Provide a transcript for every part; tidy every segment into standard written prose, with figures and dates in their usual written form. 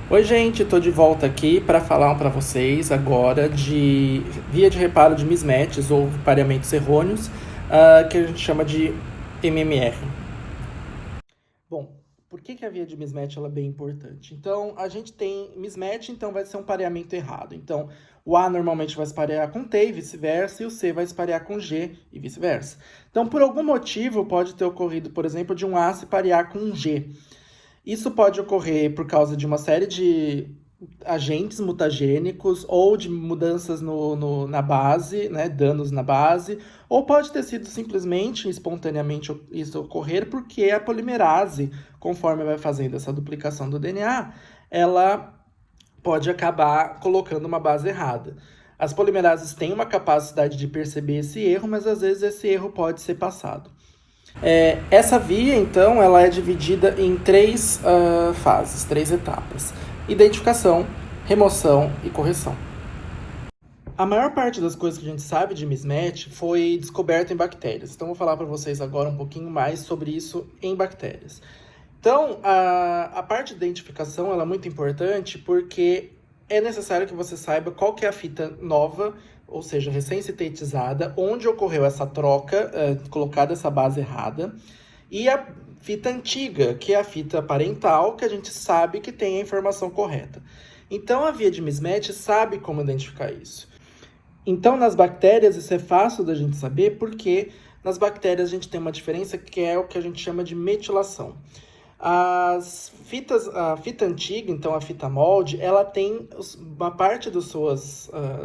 Oi, gente, estou de volta aqui para falar para vocês agora de via de reparo de mismatches ou pareamentos errôneos, que a gente chama de MMR. Bom, por que a via de mismatch ela é bem importante? Então, a gente tem mismatch, então vai ser um pareamento errado. Então, o A normalmente vai se parear com T e vice-versa, e o C vai se parear com G e vice-versa. Então, por algum motivo, pode ter ocorrido, por exemplo, de um A se parear com um G. Isso pode ocorrer por causa de uma série de agentes mutagênicos ou de mudanças na base, né, danos na base, ou pode ter sido simplesmente, espontaneamente, isso ocorrer porque a polimerase, conforme vai fazendo essa duplicação do DNA, ela pode acabar colocando uma base errada. As polimerases têm uma capacidade de perceber esse erro, mas às vezes esse erro pode ser passado. Essa via, então, ela é dividida em três fases, três etapas: identificação, remoção e correção. A maior parte das coisas que a gente sabe de mismatch foi descoberta em bactérias. Então, vou falar para vocês agora um pouquinho mais sobre isso em bactérias. Então, a parte de identificação ela é muito importante porque é necessário que você saiba qual que é a fita nova, ou seja, recém-sintetizada, onde ocorreu essa troca, colocada essa base errada, e a fita antiga, que é a fita parental, que a gente sabe que tem a informação correta. Então, a via de mismatch sabe como identificar isso. Então, nas bactérias, isso é fácil da gente saber, porque nas bactérias a gente tem uma diferença que é o que a gente chama de metilação. A fita antiga, então a fita molde, ela tem uma parte dos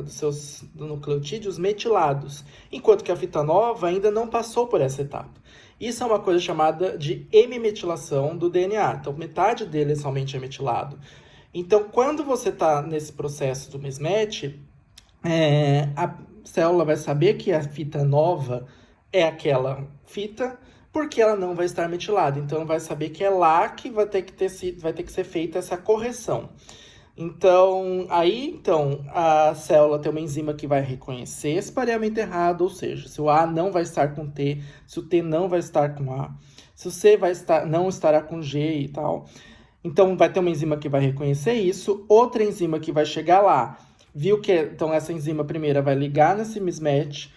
seus nucleotídeos metilados, enquanto que a fita nova ainda não passou por essa etapa. Isso é uma coisa chamada de hemimetilação do DNA, então metade dele somente é metilado. Então, quando você está nesse processo do mismatch, a célula vai saber que a fita nova é aquela fita, porque ela não vai estar metilada. Então, vai saber que é lá que vai ter que ser feita essa correção. Então, a célula tem uma enzima que vai reconhecer esse pareamento errado, ou seja, se o A não vai estar com T, se o T não vai estar com A, se o C não estará com G e tal. Então, vai ter uma enzima que vai reconhecer isso, outra enzima que vai chegar lá, viu que então essa enzima primeira vai ligar nesse mismatch,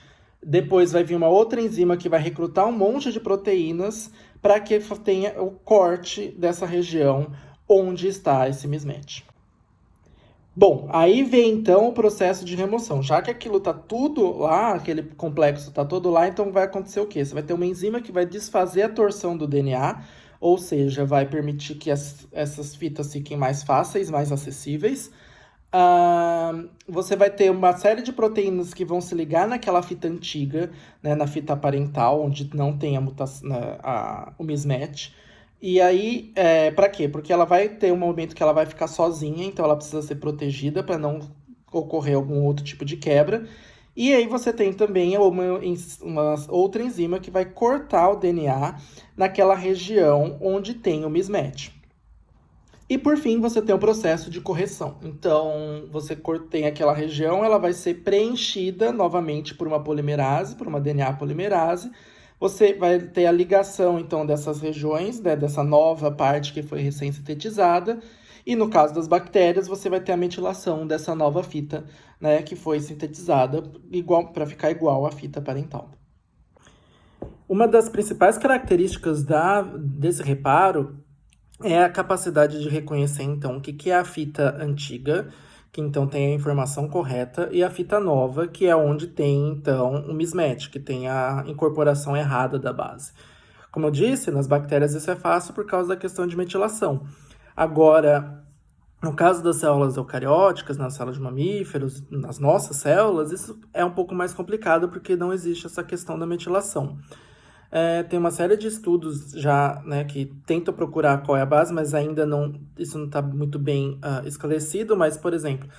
depois vai vir uma outra enzima que vai recrutar um monte de proteínas para que tenha o corte dessa região onde está esse mismatch. Bom, aí vem então o processo de remoção. Já que aquilo está tudo lá, aquele complexo está todo lá, então vai acontecer o quê? Você vai ter uma enzima que vai desfazer a torção do DNA, ou seja, vai permitir que essas fitas fiquem mais fáceis, mais acessíveis. Você vai ter uma série de proteínas que vão se ligar naquela fita antiga, né, na fita parental, onde não tem o mismatch. E aí, para quê? Porque ela vai ter um momento que ela vai ficar sozinha, então ela precisa ser protegida para não ocorrer algum outro tipo de quebra. E aí você tem também uma outra enzima que vai cortar o DNA naquela região onde tem o mismatch. E por fim, você tem o processo de correção. Então, você tem aquela região, ela vai ser preenchida novamente por uma polimerase, por uma DNA polimerase. Você vai ter a ligação, então, dessas regiões, né, dessa nova parte que foi recém-sintetizada. E no caso das bactérias, você vai ter a metilação dessa nova fita, né, que foi sintetizada para ficar igual à fita parental. Uma das principais características desse reparo é a capacidade de reconhecer, então, o que é a fita antiga, que então tem a informação correta, e a fita nova, que é onde tem, então, o mismatch, que tem a incorporação errada da base. Como eu disse, nas bactérias isso é fácil por causa da questão de metilação. Agora, no caso das células eucarióticas, nas células de mamíferos, nas nossas células, isso é um pouco mais complicado porque não existe essa questão da metilação. Tem uma série de estudos já, né, que tentam procurar qual é a base, mas ainda isso não está muito bem esclarecido, mas, por exemplo,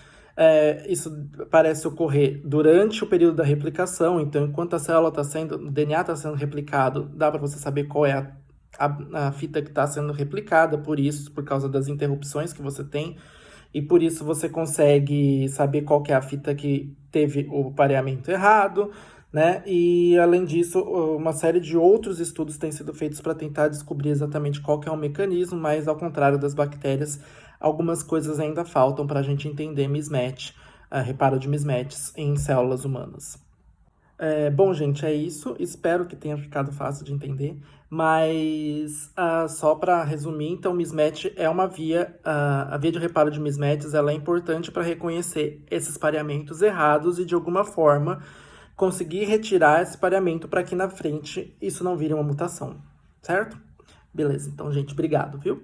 isso parece ocorrer durante o período da replicação, então, enquanto o DNA está sendo replicado, dá para você saber qual é a fita que está sendo replicada, por causa das interrupções que você tem, e por isso você consegue saber qual que é a fita que teve o pareamento errado, né? E, além disso, uma série de outros estudos têm sido feitos para tentar descobrir exatamente qual que é o mecanismo, mas, ao contrário das bactérias, algumas coisas ainda faltam para a gente entender mismatch, reparo de mismatches em células humanas. Bom, gente, é isso. Espero que tenha ficado fácil de entender. Mas, só para resumir, então, mismatch é uma via, a via de reparo de mismatches, ela é importante para reconhecer esses pareamentos errados e, de alguma forma, conseguir retirar esse pareamento para que na frente isso não vire uma mutação, certo? Beleza, então, gente, obrigado, viu?